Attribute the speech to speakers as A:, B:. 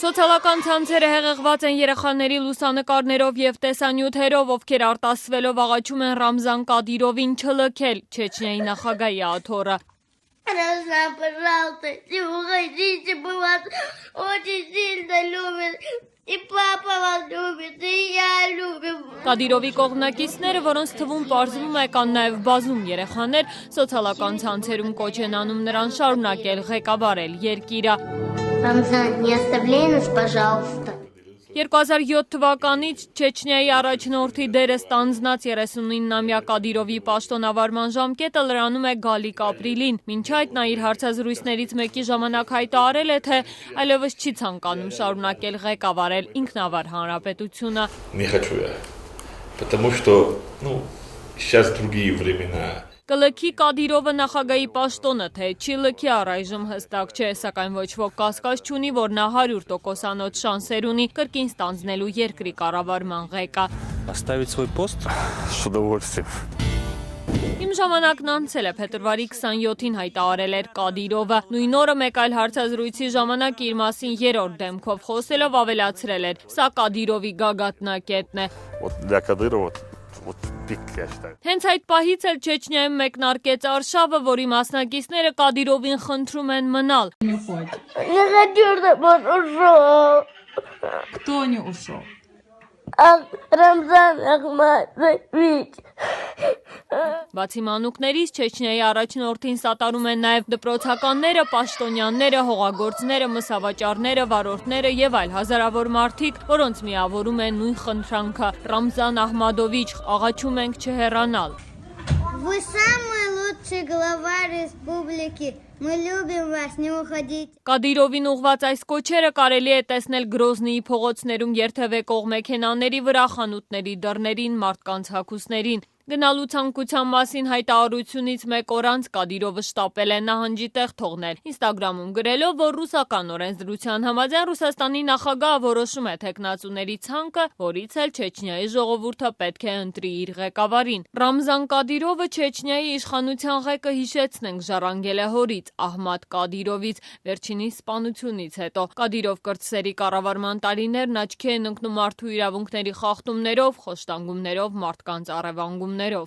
A: Սոցիալական ցանցերը հեղեղված են երեխաների լուսանկարներով եւ տեսանյութերով, ովքեր արտասվելով աղաչում են Ռամզան Կադիրովին չլքել Չեչնիայի նախագահի աթոռը։
B: Ramzan, пожалуйста, не уходите, мы вас очень сильно любим. И папа вас любит, и я любим.
A: Կադիրովի կողմնակիցները, որոնց թվում պարզվում է կան նաև բազում երեխաներ, սոցիալական ցանցերում կոչ են անում նրան շարունակել ղեկավարել երկիրը։
B: Ramzan, не оставляй нас, пожалуйста.
A: 2007 թվականից Չեչնիայի առաջնորդի դերը ստանձնած 39-ամյա Կադիրովի պաշտոնավարման ժամկետը լրանում է գալիք ապրիլին։ Մինչ այդ նա իր հարցազրույցներից մեկի ժամանակ հայտարարել է, թե այլևս չի ցանկանում շարունակել ղեկավարել ինքնավար հանրապետությունը։
C: Не хочу я, потому что, сейчас другие времена.
A: Կլքի Կադիրովը նախագահի պաշտոնը, թե չի լքի առայժմ հստակ չէ, սակայն ոչ ոք կասկած չունի, որ նա 100%-անոց շանսեր ունի կրկին ստանձնելու երկրի կառավարման ղեկը։
D: Оставить свой пост с удовольствием.
A: Իմ ժամանակն անցել է, փետրվարի 27-ին հայտարարել էր Կադիրովը։ Նույն օրը մեկ այլ հարցազրույցի ժամանակ իր մասին երրորդ դեմքով խոսելով ավելացրել էր. Սա Կադիրովի գագաթնակետն է։
D: Вот для Кадырова вот пик, я считаю.
A: Հենց այդ пահից էլ Չեչնիայում մեկնարկեց արշավը, որի մասնակիցները Կադիրովին խնդրում են մնալ։
B: Не хочу, чтобы он ушел.
E: Кто не ушел?
B: Рамзан Ахматович.
A: Բացի մանուկներից Չեչնիայի առաջնորդին սատարում են նաև դպրոցականները, պաշտոնյաները, հողագործները, մսավաճառները, վարորդները եւ այլ հազարավոր մարդիկ, որոնց միավորում է նույն խնդրանքը։ Ռամզան Ահմադովիչ, աղաչում ենք չհեռանալ։
B: Вы самый лучший глава республики. Мы любим вас, не уходите.
A: Կադիրովին ուղված այս կոչերը կարելի է տեսնել Գրոզնիի փողոցներում երթևեկող մեքենաների վրա, խանութների դռներին, մարդկանց հագուստներին։ Գնալու ցանկության մասին հայտարարությունից մեկ օր անց Կադիրովը շտապել է նահանջի տեղ թողնել, Ինստագրամում գրելով, որ ռուսական օրենսդրության համաձայն Ռուսաստանի նախագահը որոշում է թեկնածուների ցանկը, որից էլ Չեչնիայի ժողովուրդը պետք է ընտրի իր ղեկավարին։ Ռամզան Կադիրովը Չեչնիայի իշխանության ղեկը, հիշեցնենք, ժառանգել է հորից Ահմադ Կադիրովից վերջինիս սպանությունից հետո։ Կադիրով կրտսերի կառավարման տարիներն աչքի են ընկնում մարդու իրավունքների խախտումներով, խոշտանգումներով, մարդկանց առևանգումներով։